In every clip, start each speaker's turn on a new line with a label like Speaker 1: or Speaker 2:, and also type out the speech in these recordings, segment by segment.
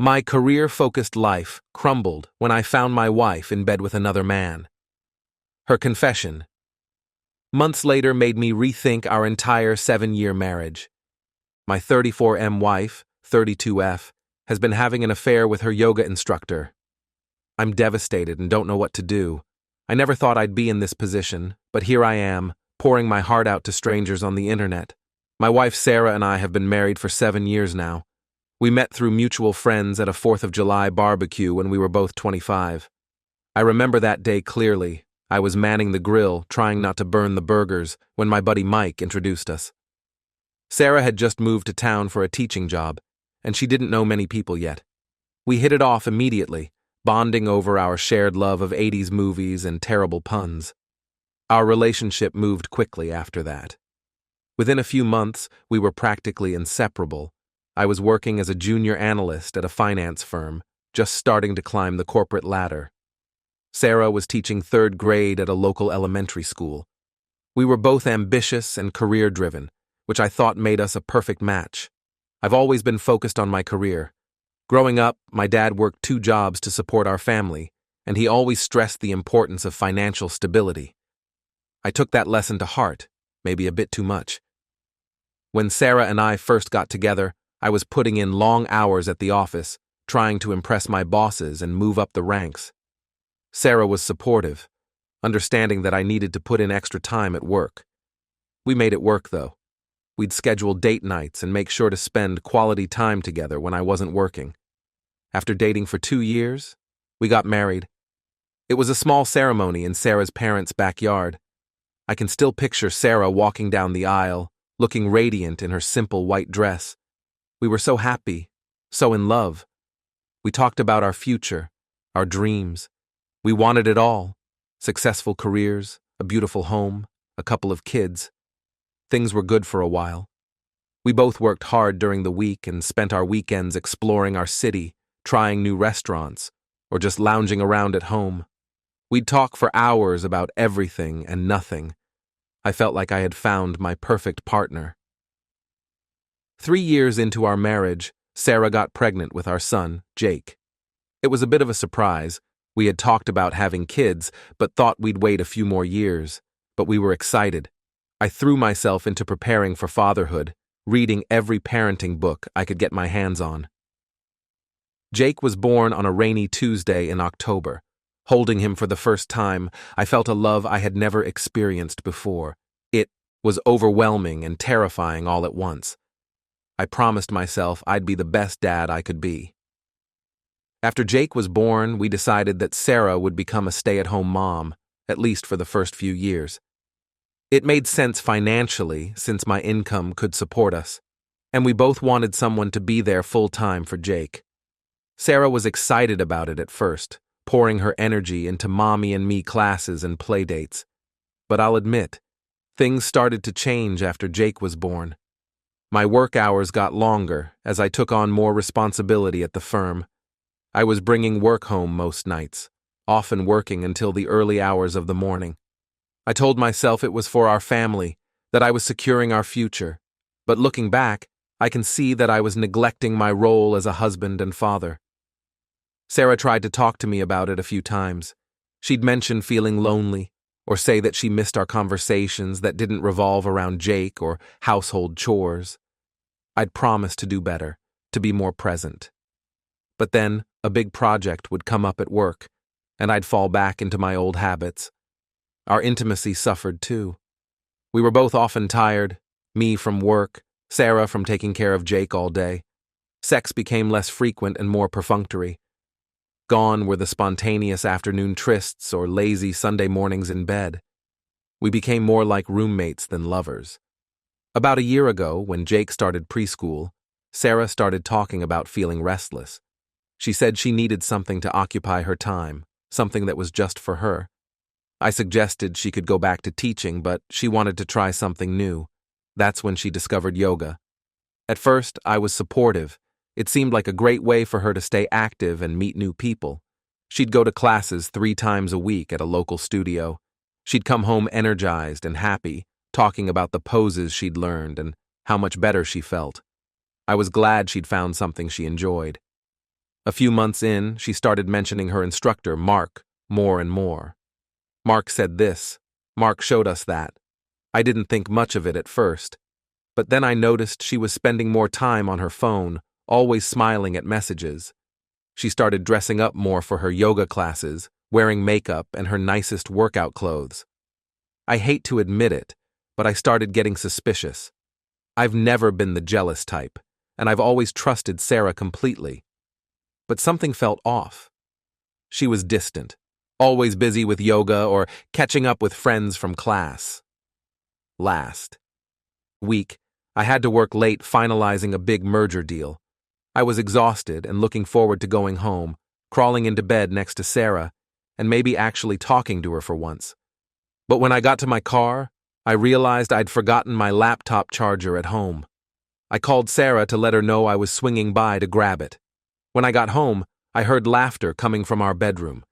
Speaker 1: My career-focused life crumbled when I found my wife in bed with another man. Her confession, months later, made me rethink our entire 7-year marriage. My 34M wife, 32F, has been having an affair with her yoga instructor. I'm devastated and don't know what to do. I never thought I'd be in this position, but here I am, pouring my heart out to strangers on the internet. My wife Sarah and I have been married for 7 years now. We met through mutual friends at a 4th of July barbecue when we were both 25. I remember that day clearly. I was manning the grill, trying not to burn the burgers, when my buddy Mike introduced us. Sarah had just moved to town for a teaching job, and she didn't know many people yet. We hit it off immediately, bonding over our shared love of 80s movies and terrible puns. Our relationship moved quickly after that. Within a few months, we were practically inseparable. I was working as a junior analyst at a finance firm, just starting to climb the corporate ladder. Sarah was teaching 3rd grade at a local elementary school. We were both ambitious and career-driven, which I thought made us a perfect match. I've always been focused on my career. Growing up, my dad worked 2 jobs to support our family, and he always stressed the importance of financial stability. I took that lesson to heart, maybe a bit too much. When Sarah and I first got together, I was putting in long hours at the office, trying to impress my bosses and move up the ranks. Sarah was supportive, understanding that I needed to put in extra time at work. We made it work, though. We'd schedule date nights and make sure to spend quality time together when I wasn't working. After dating for 2 years, we got married. It was a small ceremony in Sarah's parents' backyard. I can still picture Sarah walking down the aisle, looking radiant in her simple white dress. We were so happy, so in love. We talked about our future, our dreams. We wanted it all: successful careers, a beautiful home, a couple of kids. Things were good for a while. We both worked hard during the week and spent our weekends exploring our city, trying new restaurants, or just lounging around at home. We'd talk for hours about everything and nothing. I felt like I had found my perfect partner. 3 years into our marriage, Sarah got pregnant with our son, Jake. It was a bit of a surprise. We had talked about having kids, but thought we'd wait a few more years. But we were excited. I threw myself into preparing for fatherhood, reading every parenting book I could get my hands on. Jake was born on a rainy Tuesday in October. Holding him for the first time, I felt a love I had never experienced before. It was overwhelming and terrifying all at once. I promised myself I'd be the best dad I could be. After Jake was born, we decided that Sarah would become a stay-at-home mom, at least for the first few years. It made sense financially, since my income could support us, and we both wanted someone to be there full-time for Jake. Sarah was excited about it at first, pouring her energy into mommy and me classes and playdates. But I'll admit, things started to change after Jake was born. My work hours got longer as I took on more responsibility at the firm. I was bringing work home most nights, often working until the early hours of the morning. I told myself it was for our family, that I was securing our future. But looking back, I can see that I was neglecting my role as a husband and father. Sarah tried to talk to me about it a few times. She'd mention feeling lonely, or say that she missed our conversations that didn't revolve around Jake or household chores. I'd promised to do better, to be more present. But then, a big project would come up at work, and I'd fall back into my old habits. Our intimacy suffered too. We were both often tired, me from work, Sarah from taking care of Jake all day. Sex became less frequent and more perfunctory. Gone were the spontaneous afternoon trysts or lazy Sunday mornings in bed. We became more like roommates than lovers. About a year ago, when Jake started preschool, Sarah started talking about feeling restless. She said she needed something to occupy her time, something that was just for her. I suggested she could go back to teaching, but she wanted to try something new. That's when she discovered yoga. At first, I was supportive. It seemed like a great way for her to stay active and meet new people. She'd go to classes 3 times a week at a local studio. She'd come home energized and happy, talking about the poses she'd learned and how much better she felt. I was glad she'd found something she enjoyed. A few months in, she started mentioning her instructor, Mark, more and more. Mark said this. Mark showed us that. I didn't think much of it at first. But then I noticed she was spending more time on her phone, always smiling at messages. She started dressing up more for her yoga classes, wearing makeup and her nicest workout clothes. I hate to admit it, but I started getting suspicious. I've never been the jealous type, and I've always trusted Sarah completely. But something felt off. She was distant, always busy with yoga or catching up with friends from class. Last week, I had to work late finalizing a big merger deal. I was exhausted and looking forward to going home, crawling into bed next to Sarah, and maybe actually talking to her for once. But when I got to my car, I realized I'd forgotten my laptop charger at home. I called Sarah to let her know I was swinging by to grab it. When I got home, I heard laughter coming from our bedroom.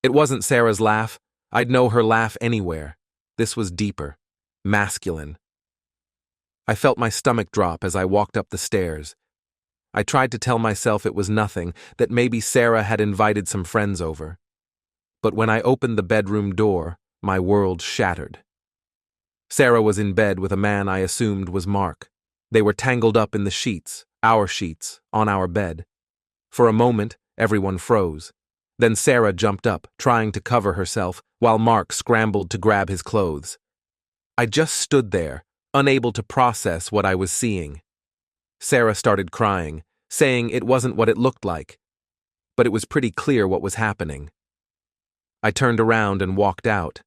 Speaker 1: It wasn't Sarah's laugh. I'd know her laugh anywhere. This was deeper, masculine. I felt my stomach drop as I walked up the stairs. I tried to tell myself it was nothing, that maybe Sarah had invited some friends over. But when I opened the bedroom door, my world shattered. Sarah was in bed with a man I assumed was Mark. They were tangled up in the sheets, our sheets, on our bed. For a moment, everyone froze. Then Sarah jumped up, trying to cover herself, while Mark scrambled to grab his clothes. I just stood there, unable to process what I was seeing. Sarah started crying, saying it wasn't what it looked like. But it was pretty clear what was happening. I turned around and walked out.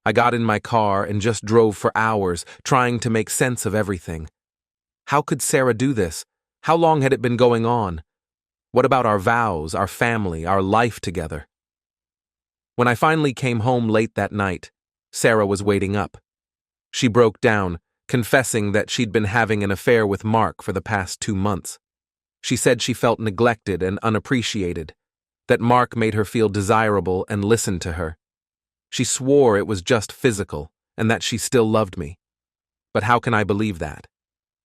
Speaker 1: I got in my car and just drove for hours, trying to make sense of everything. How could Sarah do this? How long had it been going on? What about our vows, our family, our life together? When I finally came home late that night, Sarah was waiting up. She broke down, confessing that she'd been having an affair with Mark for the past 2 months. She said she felt neglected and unappreciated, that Mark made her feel desirable and listened to her. She swore it was just physical and that she still loved me. But how can I believe that?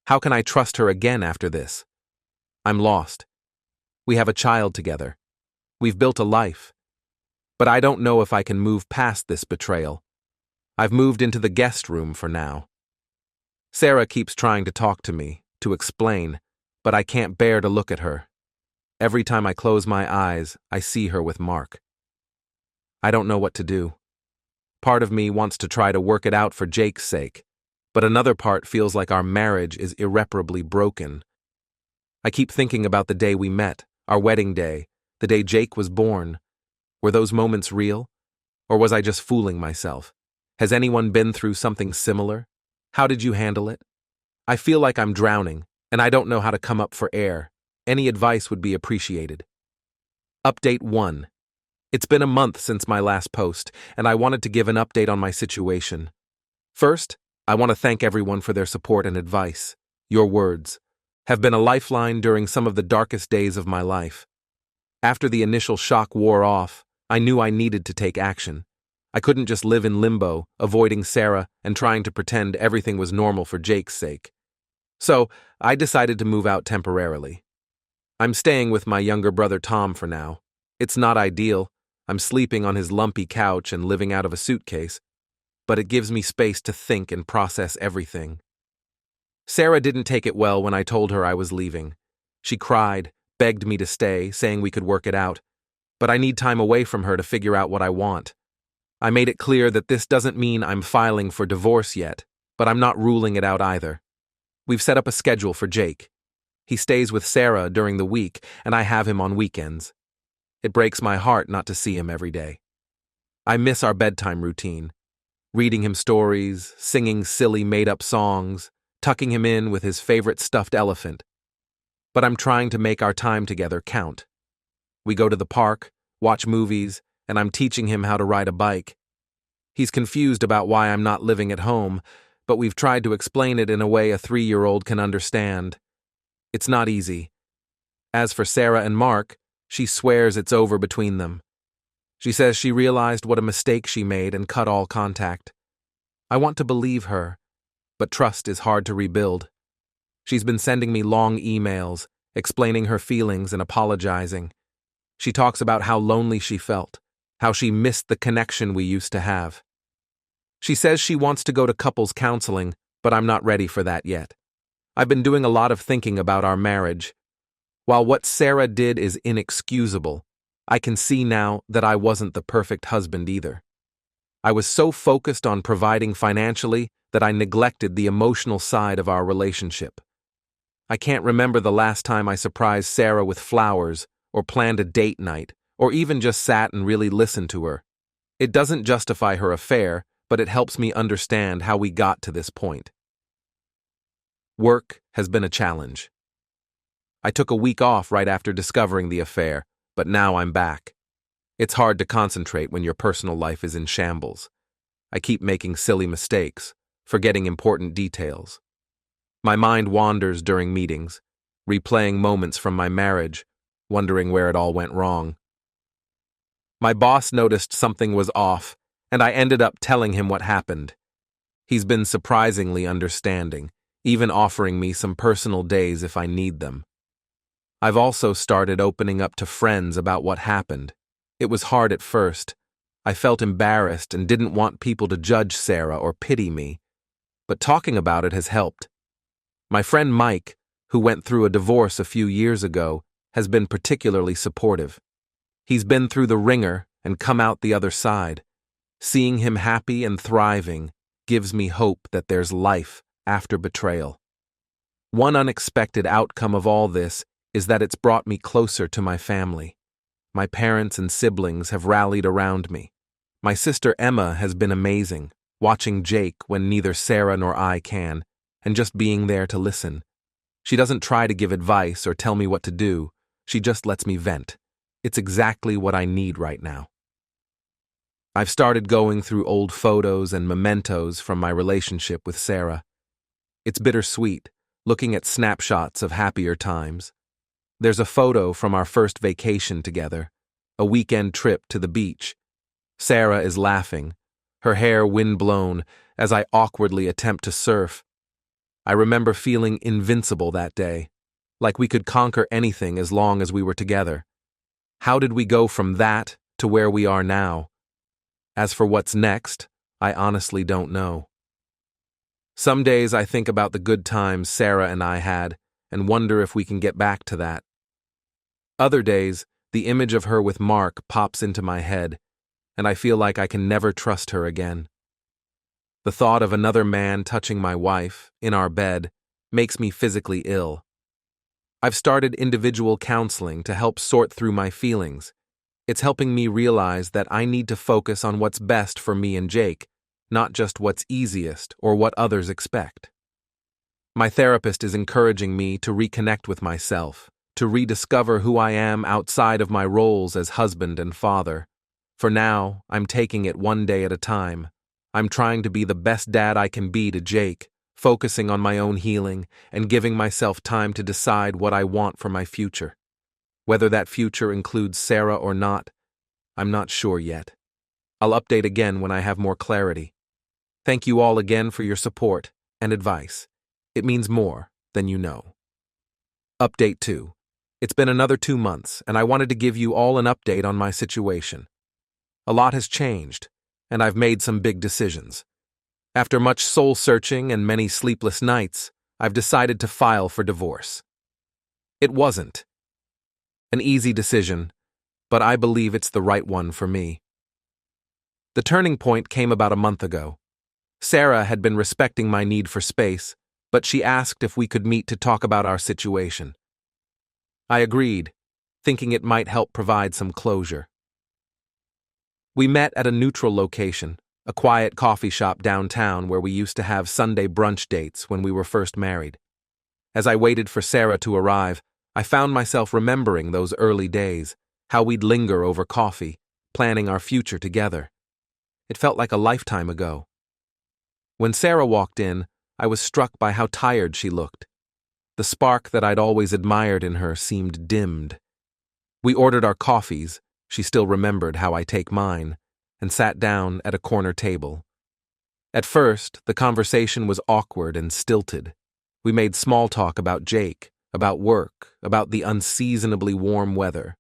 Speaker 1: How can I trust her again after this? I'm lost. We have a child together. We've built a life. But I don't know if I can move past this betrayal. I've moved into the guest room for now. Sarah keeps trying to talk to me, to explain, but I can't bear to look at her. Every time I close my eyes, I see her with Mark. I don't know what to do. Part of me wants to try to work it out for Jake's sake, but another part feels like our marriage is irreparably broken. I keep thinking about the day we met, our wedding day, the day Jake was born. Were those moments real? Or was I just fooling myself? Has anyone been through something similar? How did you handle it? I feel like I'm drowning, and I don't know how to come up for air. Any advice would be appreciated. Update 1. It's been a month since my last post, and I wanted to give an update on my situation. First, I want to thank everyone for their support and advice. Your words have been a lifeline during some of the darkest days of my life. After the initial shock wore off, I knew I needed to take action. I couldn't just live in limbo, avoiding Sarah and trying to pretend everything was normal for Jake's sake. So, I decided to move out temporarily. I'm staying with my younger brother Tom for now. It's not ideal. I'm sleeping on his lumpy couch and living out of a suitcase, but it gives me space to think and process everything. Sarah didn't take it well when I told her I was leaving. She cried, begged me to stay, saying we could work it out, but I need time away from her to figure out what I want. I made it clear that this doesn't mean I'm filing for divorce yet, but I'm not ruling it out either. We've set up a schedule for Jake. He stays with Sarah during the week, and I have him on weekends. It breaks my heart not to see him every day. I miss our bedtime routine, reading him stories, singing silly made-up songs, tucking him in with his favorite stuffed elephant. But I'm trying to make our time together count. We go to the park, watch movies, and I'm teaching him how to ride a bike. He's confused about why I'm not living at home, but we've tried to explain it in a way a 3-year-old can understand. It's not easy. As for Sarah and Mark, she swears it's over between them. She says she realized what a mistake she made and cut all contact. I want to believe her, but trust is hard to rebuild. She's been sending me long emails, explaining her feelings and apologizing, She talks about how lonely she felt, how she missed the connection we used to have. She says she wants to go to couples counseling, but I'm not ready for that yet. I've been doing a lot of thinking about our marriage. While what Sarah did is inexcusable, I can see now that I wasn't the perfect husband either. I was so focused on providing financially that I neglected the emotional side of our relationship. I can't remember the last time I surprised Sarah with flowers, or planned a date night, or even just sat and really listened to her. It doesn't justify her affair, but it helps me understand how we got to this point. Work has been a challenge. I took a week off right after discovering the affair, but now I'm back. It's hard to concentrate when your personal life is in shambles. I keep making silly mistakes, forgetting important details. My mind wanders during meetings, replaying moments from my marriage, wondering where it all went wrong. My boss noticed something was off, and I ended up telling him what happened. He's been surprisingly understanding, even offering me some personal days if I need them. I've also started opening up to friends about what happened. It was hard at first. I felt embarrassed and didn't want people to judge Sarah or pity me, but talking about it has helped. My friend Mike, who went through a divorce a few years ago, has been particularly supportive. He's been through the ringer and come out the other side. Seeing him happy and thriving gives me hope that there's life after betrayal. One unexpected outcome of all this is that it's brought me closer to my family. My parents and siblings have rallied around me. My sister Emma has been amazing, watching Jake when neither Sarah nor I can, and just being there to listen. She doesn't try to give advice or tell me what to do, she just lets me vent. It's exactly what I need right now. I've started going through old photos and mementos from my relationship with Sarah. It's bittersweet, looking at snapshots of happier times. There's a photo from our first vacation together, a weekend trip to the beach. Sarah is laughing, her hair wind-blown, as I awkwardly attempt to surf. I remember feeling invincible that day, like we could conquer anything as long as we were together. How did we go from that to where we are now? As for what's next, I honestly don't know. Some days I think about the good times Sarah and I had and wonder if we can get back to that. Other days, the image of her with Mark pops into my head, and I feel like I can never trust her again. The thought of another man touching my wife, in our bed, makes me physically ill. I've started individual counseling to help sort through my feelings. It's helping me realize that I need to focus on what's best for me and Jake, not just what's easiest or what others expect. My therapist is encouraging me to reconnect with myself, to rediscover who I am outside of my roles as husband and father. For now, I'm taking it one day at a time. I'm trying to be the best dad I can be to Jake, focusing on my own healing and giving myself time to decide what I want for my future. Whether that future includes Sarah or not, I'm not sure yet. I'll update again when I have more clarity. Thank you all again for your support and advice. It means more than you know. Update 2. It's been another 2 months, and I wanted to give you all an update on my situation. A lot has changed, and I've made some big decisions. After much soul-searching and many sleepless nights, I've decided to file for divorce. It wasn't an easy decision, but I believe it's the right one for me. The turning point came about a month ago. Sarah had been respecting my need for space, but she asked if we could meet to talk about our situation. I agreed, thinking it might help provide some closure. We met at a neutral location, a quiet coffee shop downtown where we used to have Sunday brunch dates when we were first married. As I waited for Sarah to arrive, I found myself remembering those early days, how we'd linger over coffee, planning our future together. It felt like a lifetime ago. When Sarah walked in, I was struck by how tired she looked. The spark that I'd always admired in her seemed dimmed. We ordered our coffees, she still remembered how I take mine, and sat down at a corner table. At first, the conversation was awkward and stilted. We made small talk about Jake, about work, about the unseasonably warm weather.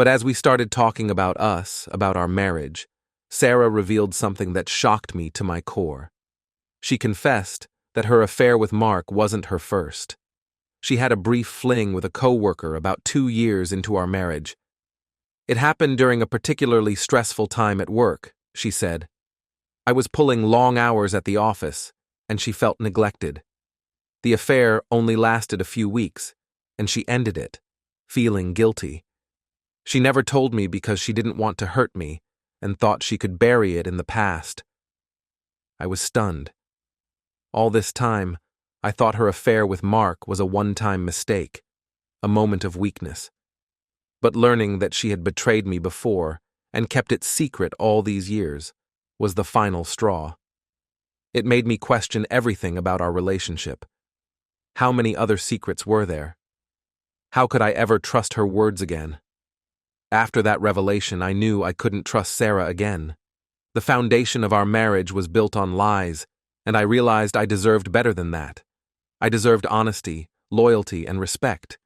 Speaker 1: But as we started talking about us, about our marriage, Sarah revealed something that shocked me to my core. She confessed that her affair with Mark wasn't her first. She had a brief fling with a coworker about 2 years into our marriage. It happened during a particularly stressful time at work, she said. I was pulling long hours at the office, and she felt neglected. The affair only lasted a few weeks, and she ended it, feeling guilty. She never told me because she didn't want to hurt me and thought she could bury it in the past. I was stunned. All this time, I thought her affair with Mark was a one-time mistake, a moment of weakness. But learning that she had betrayed me before and kept it secret all these years was the final straw. It made me question everything about our relationship. How many other secrets were there? How could I ever trust her words again? After that revelation, I knew I couldn't trust Sarah again. The foundation of our marriage was built on lies, and I realized I deserved better than that. I deserved honesty, loyalty, and respect.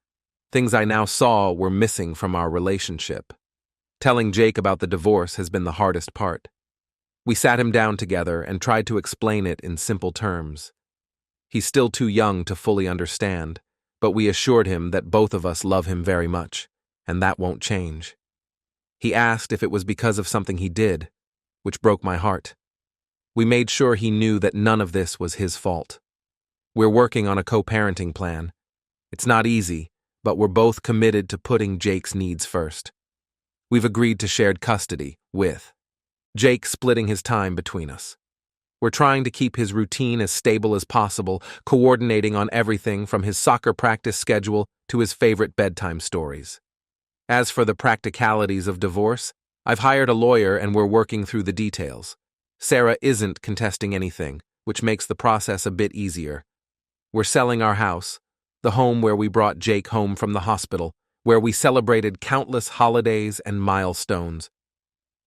Speaker 1: Things I now saw were missing from our relationship. Telling Jake about the divorce has been the hardest part. We sat him down together and tried to explain it in simple terms. He's still too young to fully understand, but we assured him that both of us love him very much, and that won't change. He asked if it was because of something he did, which broke my heart. We made sure he knew that none of this was his fault. We're working on a co-parenting plan. It's not easy, but we're both committed to putting Jake's needs first. We've agreed to shared custody, with Jake splitting his time between us. We're trying to keep his routine as stable as possible, coordinating on everything from his soccer practice schedule to his favorite bedtime stories. As for the practicalities of divorce, I've hired a lawyer and we're working through the details. Sarah isn't contesting anything, which makes the process a bit easier. We're selling our house, the home where we brought Jake home from the hospital, where we celebrated countless holidays and milestones.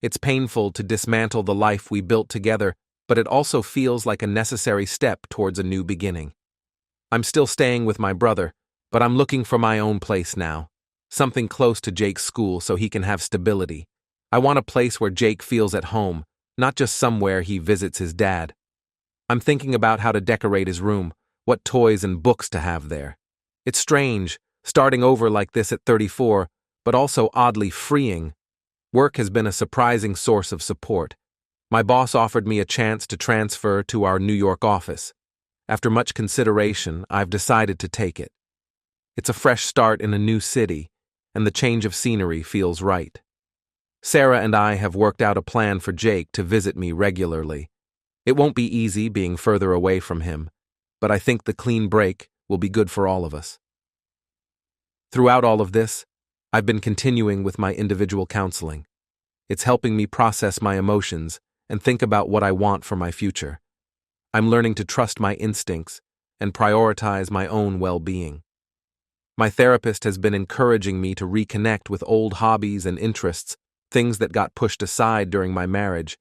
Speaker 1: It's painful to dismantle the life we built together, but it also feels like a necessary step towards a new beginning. I'm still staying with my brother, but I'm looking for my own place now. Something close to Jake's school so he can have stability. I want a place where Jake feels at home, not just somewhere he visits his dad. I'm thinking about how to decorate his room, what toys and books to have there. It's strange, starting over like this at 34, but also oddly freeing. Work has been a surprising source of support. My boss offered me a chance to transfer to our New York office. After much consideration, I've decided to take it. It's a fresh start in a new city, and the change of scenery feels right. Sarah and I have worked out a plan for Jake to visit me regularly. It won't be easy being further away from him, but I think the clean break will be good for all of us. Throughout all of this, I've been continuing with my individual counseling. It's helping me process my emotions and think about what I want for my future. I'm learning to trust my instincts and prioritize my own well-being. My therapist has been encouraging me to reconnect with old hobbies and interests, things that got pushed aside during my marriage.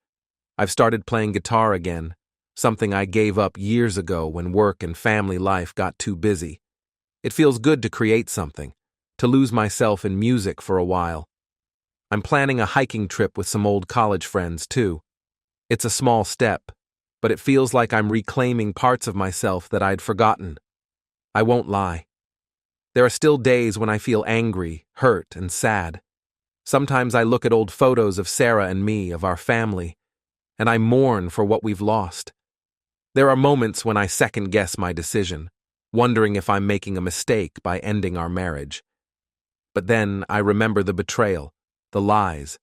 Speaker 1: I've started playing guitar again, something I gave up years ago when work and family life got too busy. It feels good to create something, to lose myself in music for a while. I'm planning a hiking trip with some old college friends, too. It's a small step, but it feels like I'm reclaiming parts of myself that I'd forgotten. I won't lie. There are still days when I feel angry, hurt, and sad. Sometimes I look at old photos of Sarah and me, of our family, and I mourn for what we've lost. There are moments when I second-guess my decision, wondering if I'm making a mistake by ending our marriage. But then I remember the betrayal, the lies,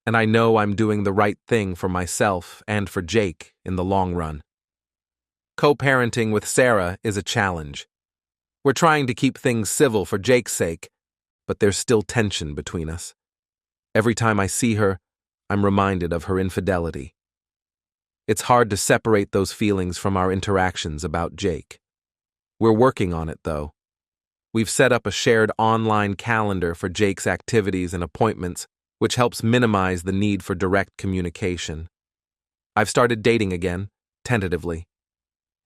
Speaker 1: and I know I'm doing the right thing for myself and for Jake in the long run. Co-parenting with Sarah is a challenge. We're trying to keep things civil for Jake's sake, but there's still tension between us. Every time I see her, I'm reminded of her infidelity. It's hard to separate those feelings from our interactions about Jake. We're working on it, though. We've set up a shared online calendar for Jake's activities and appointments, which helps minimize the need for direct communication. I've started dating again, tentatively.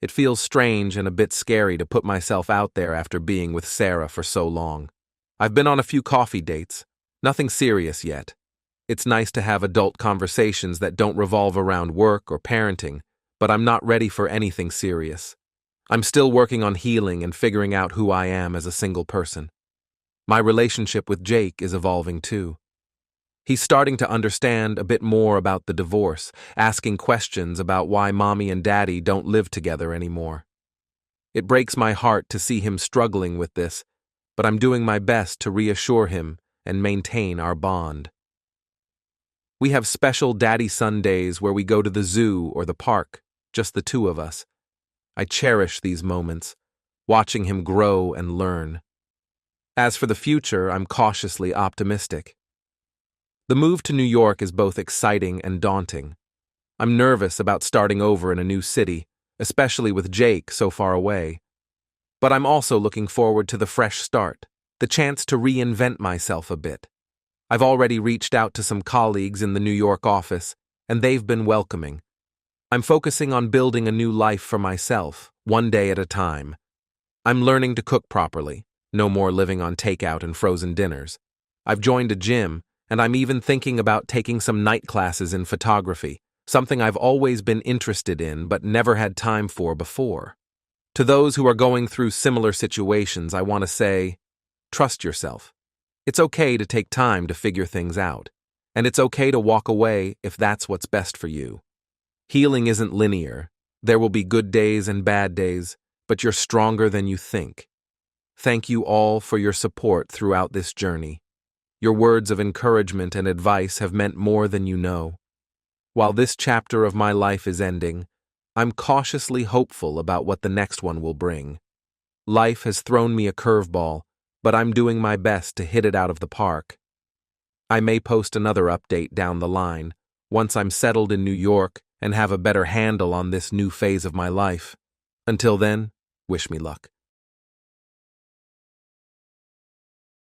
Speaker 1: It feels strange and a bit scary to put myself out there after being with Sarah for so long. I've been on a few coffee dates, Nothing serious yet. It's nice to have adult conversations that don't revolve around work or parenting, but I'm not ready for anything serious. I'm still working on healing and figuring out who I am as a single person. My relationship with Jake is evolving too. He's starting to understand a bit more about the divorce, asking questions about why mommy and daddy don't live together anymore. It breaks my heart to see him struggling with this, but I'm doing my best to reassure him and maintain our bond. We have special daddy-son days where we go to the zoo or the park, just the two of us. I cherish these moments, watching him grow and learn. As for the future, I'm cautiously optimistic. The move to New York is both exciting and daunting. I'm nervous about starting over in a new city, especially with Jake so far away. But I'm also looking forward to the fresh start, the chance to reinvent myself a bit. I've already reached out to some colleagues in the New York office, and they've been welcoming. I'm focusing on building a new life for myself, one day at a time. I'm learning to cook properly, no more living on takeout and frozen dinners. I've joined a gym, and I'm even thinking about taking some night classes in photography, something I've always been interested in but never had time for before. To those who are going through similar situations, I want to say, trust yourself. It's okay to take time to figure things out, and it's okay to walk away if that's what's best for you. Healing isn't linear. There will be good days and bad days, but you're stronger than you think. Thank you all for your support throughout this journey. Your words of encouragement and advice have meant more than you know. While this chapter of my life is ending, I'm cautiously hopeful about what the next one will bring. Life has thrown me a curveball, but I'm doing my best to hit it out of the park. I may post another update down the line, once I'm settled in New York and have a better handle on this new phase of my life. Until then, wish me luck.